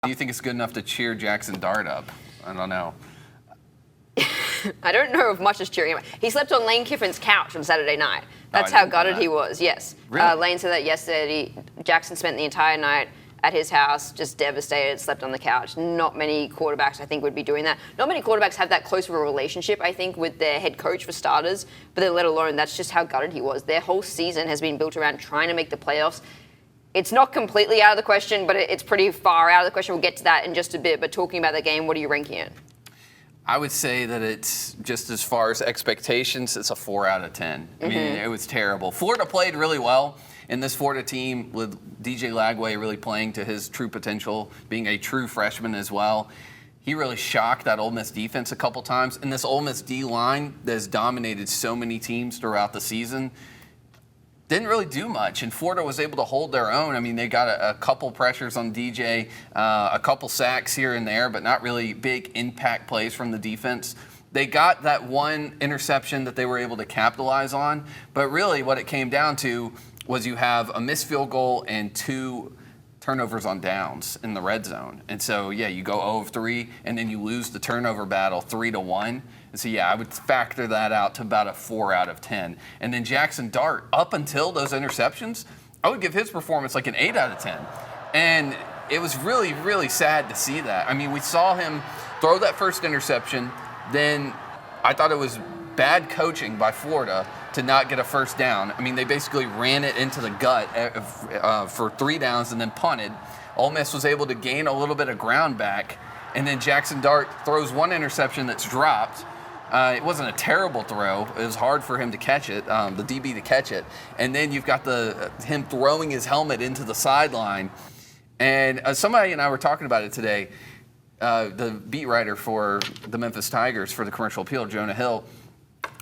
Do you think it's good enough to cheer Jackson Dart up? I don't know. I don't know if much is cheering him. He slept on Lane Kiffin's couch on Saturday night. That's I how didn't know gutted that. he was, yes. Really? Lane said that yesterday. Jackson spent the entire night at his house, just devastated, slept on the couch. Not many quarterbacks, I think, would be doing that. Not many quarterbacks have that close of a relationship, I think, with their head coach for starters, but then let alone that's just how gutted he was. Their whole season has been built around trying to make the playoffs. It's not completely out of the question, but it's pretty far out of the question. We'll get to that in just a bit, but talking about the game, what are you ranking it? I would say that it's just as far as expectations, it's a 4 out of 10. I mean, it was terrible. Florida played really well, and this Florida team with DJ Lagway really playing to his true potential, being a true freshman as well. He really shocked that Ole Miss defense a couple times, and this Ole Miss D-line that has dominated so many teams throughout the season didn't really do much, and Florida was able to hold their own. I mean, they got a couple pressures on DJ, a couple sacks here and there, but not really big impact plays from the defense. They got that one interception that they were able to capitalize on, but really what it came down to was you have a missed field goal and 2 turnovers on downs in the red zone. And so, yeah, you go 0 of 3, and then you lose the turnover battle 3-1. And so, yeah, I would factor that out to about a 4 out of 10. And then Jackson Dart, up until those interceptions, I would give his performance like an 8 out of 10. And it was really, really sad to see that. I mean, we saw him throw that first interception. Then I thought it was bad coaching by Florida to not get a first down. I mean, they basically ran it into the gut for 3 downs and then punted. Ole Miss was able to gain a little bit of ground back, and then Jackson Dart throws one interception that's dropped. It wasn't a terrible throw. It was hard for him to catch it, the DB to catch it. And then you've got him throwing his helmet into the sideline. And somebody and I were talking about it today, the beat writer for the Memphis Tigers for the Commercial Appeal, Jonah Hill.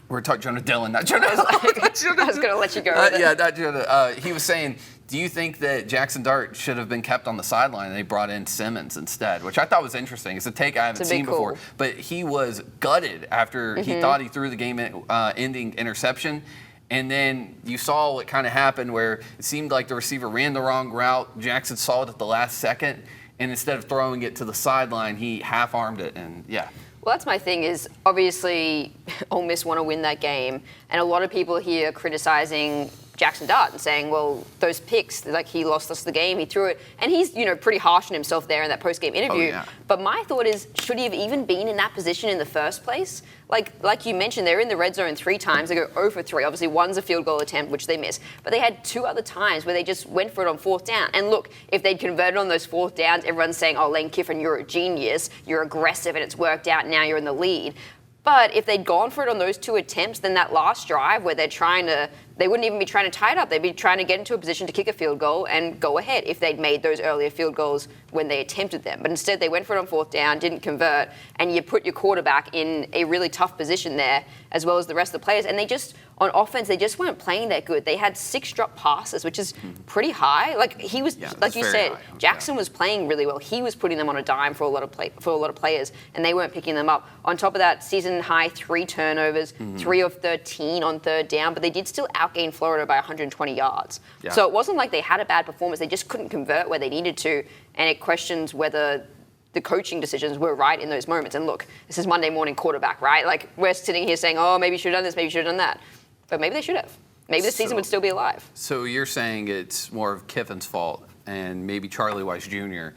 We're talking Jonah Dillon, not Jonah Hill. I was going to let you go with it. Yeah, not Jonah. He was saying, do you think that Jackson Dart should have been kept on the sideline and they brought in Simmons instead, which I thought was interesting. It's a take I haven't seen before. Cool. But he was gutted after he thought he threw the game-ending interception. And then you saw what kind of happened where it seemed like the receiver ran the wrong route. Jackson saw it at the last second. And instead of throwing it to the sideline, he half-armed it. And, yeah. Well, that's my thing is, obviously, Ole Miss want to win that game. And a lot of people here criticizing Jackson Dart and saying, well, those picks, like he lost us the game, he threw it. And he's, pretty harsh on himself there in that post-game interview. Oh, yeah. But my thought is, should he have even been in that position in the first place? Like you mentioned, they're in the red zone 3 times. They go 0 for 3. Obviously, one's a field goal attempt, which they missed. But they had 2 other times where they just went for it on 4th down. And look, if they'd converted on those 4th downs, everyone's saying, oh, Lane Kiffin, you're a genius. You're aggressive and it's worked out. Now you're in the lead. But if they'd gone for it on those 2 attempts, then that last drive where they wouldn't even be trying to tie it up. They'd be trying to get into a position to kick a field goal and go ahead if they'd made those earlier field goals when they attempted them. But instead, they went for it on 4th down, didn't convert, and you put your quarterback in a really tough position there, as well as the rest of the players. And they just, on offense, they just weren't playing that good. They had 6 drop passes, which is pretty high. Like he was, like you said, high. Jackson was playing really well. He was putting them on a dime for a lot of players, and they weren't picking them up. On top of that, season high 3 turnovers, 3 of 13 on 3rd down, but they did still outgain Florida by 120 yards. Yeah. So it wasn't like they had a bad performance. They just couldn't convert where they needed to, and it questions whether the coaching decisions were right in those moments. And look, this is Monday morning quarterback, right? Like we're sitting here saying, oh, maybe you should have done this, maybe you should have done that. But maybe they should have. Maybe the season would still be alive. So you're saying it's more of Kiffin's fault and maybe Charlie Weiss Jr.